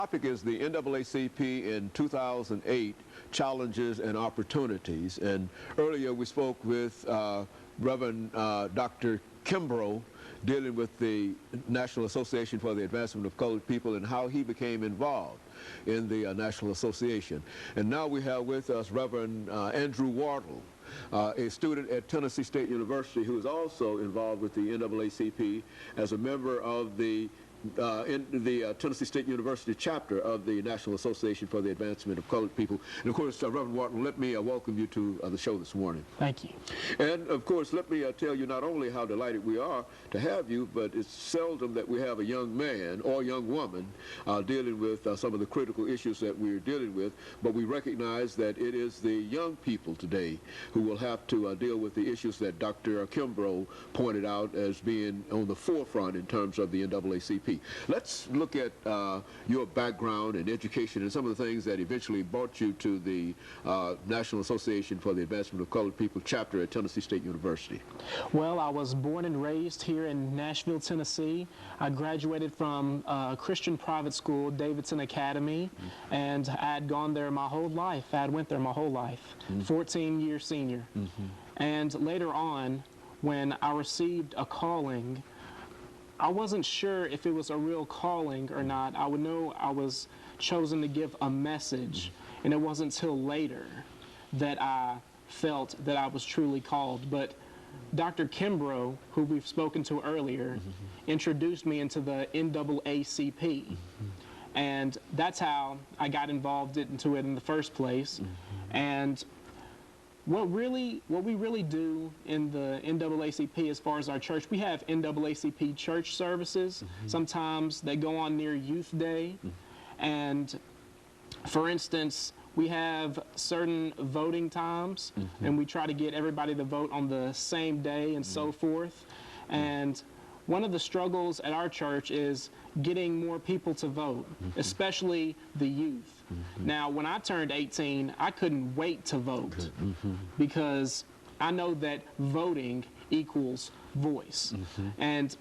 Topic is the NAACP in 2008 challenges and opportunities. And earlier we spoke with Reverend Dr. Kimbrough dealing with the National Association for the Advancement of Colored People and how he became involved in the National Association. And now we have with us Reverend Andrew Wardle, a student at Tennessee State University who is also involved with the NAACP as a member of the Tennessee State University chapter of the National Association for the Advancement of Colored People. And of course, Reverend Wharton, let me welcome you to the show this morning. Thank you. And of course, let me tell you not only how delighted we are to have you, but it's seldom that we have a young man or young woman dealing with some of the critical issues that we're dealing with, but we recognize that it is the young people today who will have to deal with the issues that Dr. Kimbrough pointed out as being on the forefront in terms of the NAACP. Let's look at your background and education and some of the things that eventually brought you to the National Association for the Advancement of Colored People chapter at Tennessee State University. Well, I was born and raised here in Nashville, Tennessee. I graduated from a Christian private school, Davidson Academy, and I had gone there my whole life. I had went there my whole life, 14-year senior. And later on, when I received a calling, I wasn't sure if it was a real calling or not. I would know I was chosen to give a message, and it wasn't until later that I felt that I was truly called. But Dr. Kimbrough, who we've spoken to earlier, introduced me into the NAACP, and that's how I got involved into it in the first place. And what we really do in the NAACP as far as our church, we have NAACP church services. Sometimes they go on near Youth Day. And for instance, we have certain voting times, and we try to get everybody to vote on the same day and so forth. And one of the struggles at our church is getting more people to vote, especially the youth. Now, when I turned 18, I couldn't wait to vote because I know that voting equals voice. And,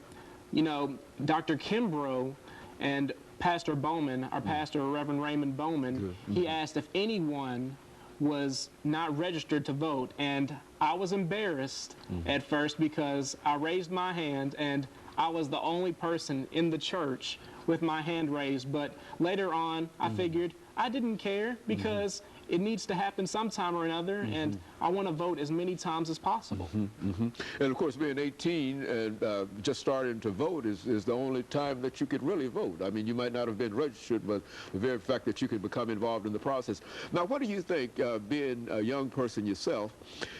you know, Dr. Kimbrough and Pastor Bowman, our pastor, Reverend Raymond Bowman, he asked if anyone was not registered to vote, and I was embarrassed at first because I raised my hand and I was the only person in the church with my hand raised. But later on, I figured I didn't care because it needs to happen sometime or another, and I want to vote as many times as possible. And of course, being 18 and just starting to vote is the only time that you could really vote. I mean, you might not have been registered, but the very fact that you could become involved in the process. Now, what do you think, being a young person yourself,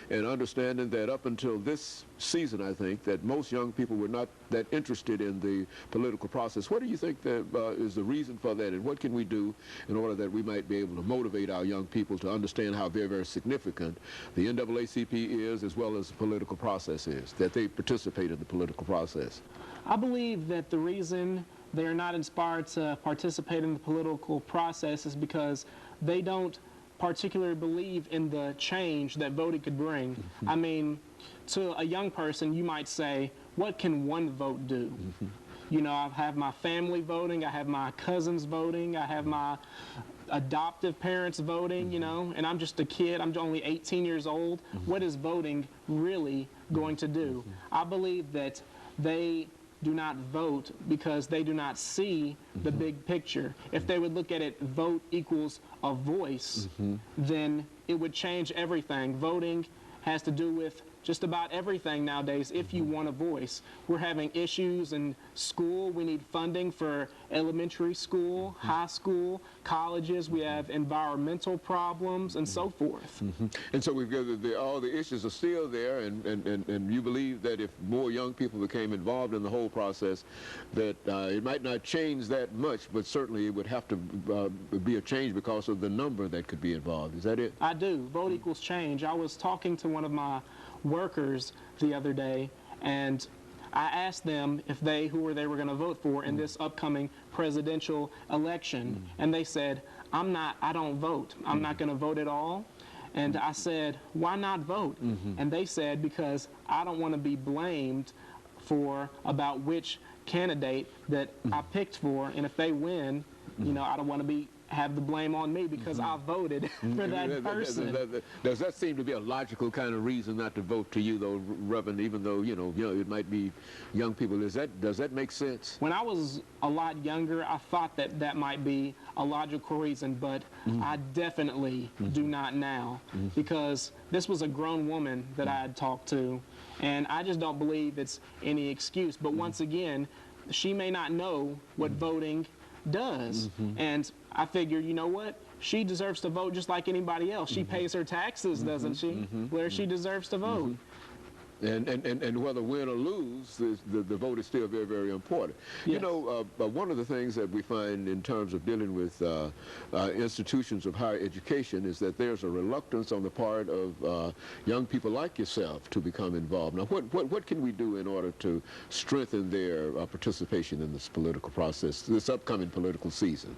and understanding that up until this season, I think, that most young people were not that interested in the political process. What do you think that is the reason for that, and what can we do in order that we might be able to motivate our young people to understand how very, very significant the NAACP is, as well as the political process is, that they participate in the political process? I believe that the reason they are not inspired to participate in the political process is because they don't particularly believe in the change that voting could bring. I mean, to a young person, you might say, what can one vote do? You know, I have my family voting, I have my cousins voting, I have my adoptive parents voting, you know, and I'm just a kid, I'm only 18 years old. What is voting really going to do? I believe that they do not vote because they do not see the big picture. If they would look at it, vote equals a voice, then it would change everything. Voting has to do with just about everything nowadays if you want a voice. We're having issues in school. We need funding for elementary school, high school, colleges. We have environmental problems and so forth. And so we've got all the issues are still there, and you believe that if more young people became involved in the whole process, that it might not change that much, but certainly it would have to be a change because of the number that could be involved. Is that it? I do. Vote equals change. I was talking to one of my workers the other day, and I asked them if who they were going to vote for in this upcoming presidential election, and they said, I don't vote. I'm not going to vote at all. And I said, why not vote? And they said, because I don't want to be blamed about which candidate that I picked for, and if they win, you know, I don't want to have the blame on me because I voted for that person. Does that seem to be a logical kind of reason not to vote to you, though, Reverend, even though, you know, it might be young people? Does that make sense? When I was a lot younger, I thought that might be a logical reason, but I definitely do not now, because this was a grown woman that I had talked to, and I just don't believe it's any excuse. But once again, she may not know what voting does, and I figured, you know what, she deserves to vote just like anybody else. She pays her taxes, doesn't she? Where she deserves to vote. And whether win or lose, the vote is still very, very important. Yes. You know, one of the things that we find in terms of dealing with institutions of higher education is that there's a reluctance on the part of young people like yourself to become involved. Now, what can we do in order to strengthen their participation in this political process, this upcoming political season?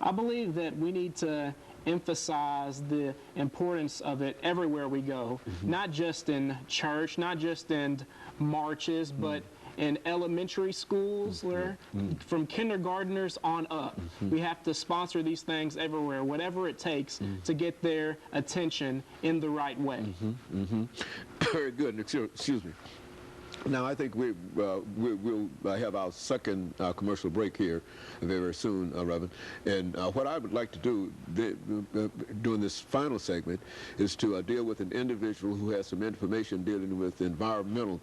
I believe that we need to emphasize the importance of it everywhere we go, not just in church, not just in marches, but in elementary schools, where from kindergartners on up. We have to sponsor these things everywhere, whatever it takes to get their attention in the right way. Very good. Excuse me. Now, I think we'll have our second commercial break here very, very soon, Reverend. And what I would like to do during this final segment is to deal with an individual who has some information dealing with environmental